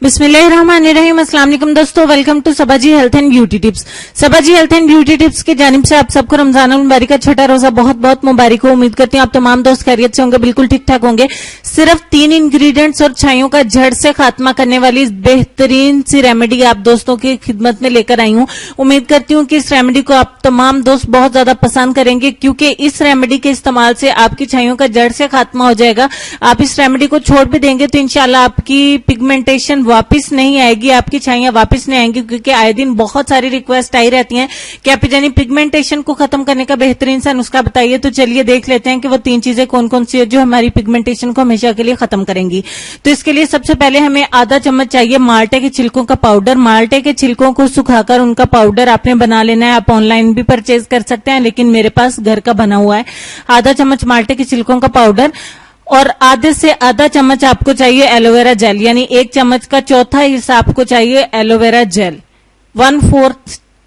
बिस्मिल्लाहिर्रहमानिर्रहीम। अस्सलाम वालेकुम दोस्तों, welcome to Sabaji health and beauty tips. Sabaji health and beauty tips की जानिब से आप सबको रमजान मुबारक का छठा रोजा बहुत बहुत मुबारक हो। उम्मीद करती हूँ आप तमाम दोस्त खैरियत से होंगे, बिल्कुल ठीक ठाक होंगे। सिर्फ 3 इंग्रेडिएंट्स और छाइयों का झड़ से खात्मा करने वाली बेहतरीन सी रेमेडी आप दोस्तों की खिदमत में लेकर आई हूँ। उम्मीद करती हूँ कि इस रेमेडी को आप तमाम दोस्त बहुत ज्यादा पसंद करेंगे, क्योंकि इस रेमेडी के इस्तेमाल से आपकी छाइयों का जड़ से खात्मा हो जाएगा। आप इस रेमेडी को छोड़ भी देंगे तो इंशाल्लाह आपकी पिगमेंटेशन वापस नहीं आएगी, आपकी छाइयां वापस नहीं आएंगी, क्योंकि आए दिन बहुत सारी रिक्वेस्ट आई रहती हैं कि आप जानी पिगमेंटेशन को खत्म करने का बेहतरीन सा नुस्खा बताइए। तो चलिए देख लेते हैं कि वो 3 चीजें कौन कौन सी है जो हमारी पिगमेंटेशन को हमेशा के लिए खत्म करेंगी। तो इसके लिए सबसे पहले हमें आधा चम्मच चाहिए माल्टे के छिलकों का पाउडर। माल्टे के छिलकों को सुखाकर उनका पाउडर आपने बना लेना है। आप ऑनलाइन भी परचेज कर सकते हैं, लेकिन मेरे पास घर का बना हुआ है। आधा चम्मच माल्टे के छिलकों का पाउडर और आधे से आधा चम्मच आपको चाहिए एलोवेरा जेल, यानी 1 चम्मच का चौथा हिस्सा आपको चाहिए एलोवेरा जेल। 1/4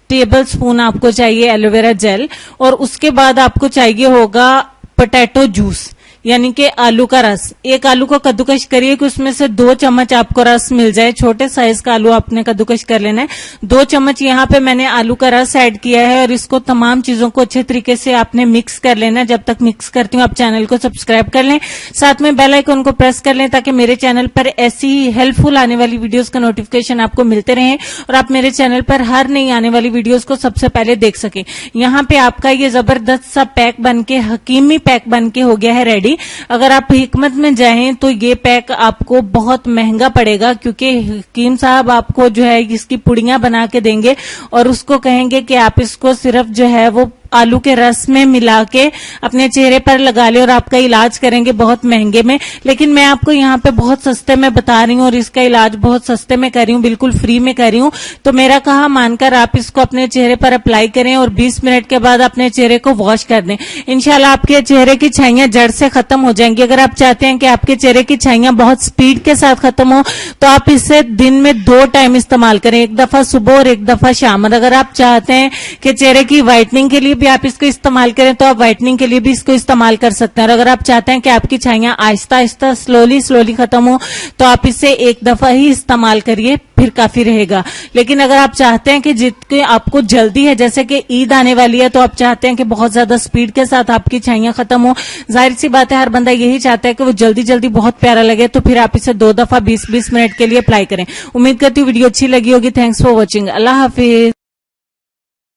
टेबल स्पून आपको चाहिए एलोवेरा जेल। और उसके बाद आपको चाहिए होगा पोटैटो जूस, यानी कि आलू का रस। 1 आलू को कद्दूकश करिए कि उसमें से 2 चम्मच आपको रस मिल जाए। छोटे साइज का आलू आपने कद्दूकश कर लेना है। 2 चम्मच यहाँ पे मैंने आलू का रस ऐड किया है और इसको तमाम चीजों को अच्छे तरीके से आपने मिक्स कर लेना है। जब तक मिक्स करती हूँ आप चैनल को सब्सक्राइब कर लें, साथ में बेल आइकन को प्रेस कर लें, ताकि मेरे चैनल पर ऐसी ही हेल्पफुल आने वाली वीडियोस का नोटिफिकेशन आपको मिलते रहे और आप मेरे चैनल पर हर नई आने वाली वीडियोस को सबसे पहले देख सके। यहाँ पे आपका ये जबरदस्त सा पैक बनके, हकीमी पैक बनके हो गया है रेडी। अगर आप हिकमत में जाएं तो ये पैक आपको बहुत महंगा पड़ेगा, क्योंकि हकीम साहब आपको जो है इसकी पुड़ियां बना के देंगे और उसको कहेंगे कि आप इसको सिर्फ जो है वो आलू के रस में मिला के अपने चेहरे पर लगा ले और आपका इलाज करेंगे बहुत महंगे में। लेकिन मैं आपको यहाँ पे बहुत सस्ते में बता रही हूँ और इसका इलाज बहुत सस्ते में कर रही हूँ, बिल्कुल फ्री में कर रही हूँ। तो मेरा कहा मानकर आप इसको अपने चेहरे पर अप्लाई करें और 20 मिनट के बाद अपने चेहरे को वॉश कर दें। इंशाल्लाह आपके चेहरे की छाइयां जड़ से खत्म हो जाएंगी। अगर आप चाहते हैं कि आपके चेहरे की छाइयां बहुत स्पीड के साथ खत्म हो तो आप इसे दिन में 2 टाइम इस्तेमाल करें, 1 दफा सुबह और 1 दफा शाम। और अगर आप चाहते हैं कि चेहरे की व्हाइटनिंग के लिए भी आप इसको इस्तेमाल करें तो आप व्हाइटनिंग के लिए भी इसको इस्तेमाल कर सकते हैं। और अगर आप चाहते हैं कि आपकी छाइयां आहिस्ता आहिस्ता स्लोली खत्म हो तो आप इसे 1 दफा ही इस्तेमाल करिए, फिर काफी रहेगा। लेकिन अगर आप चाहते हैं कि जितनी आपको जल्दी है, जैसे कि ईद आने वाली है, तो आप चाहते हैं कि बहुत ज्यादा स्पीड के साथ आपकी छाइयां खत्म हो, जाहिर सी बात है हर बंदा यही चाहता है कि वो जल्दी जल्दी बहुत प्यारा लगे, तो फिर आप इसे 2 दफा 20-20 मिनट के लिए अप्लाई करें। उम्मीद करती हूँ वीडियो अच्छी लगी होगी। Thanks for watching. Allah Hafiz.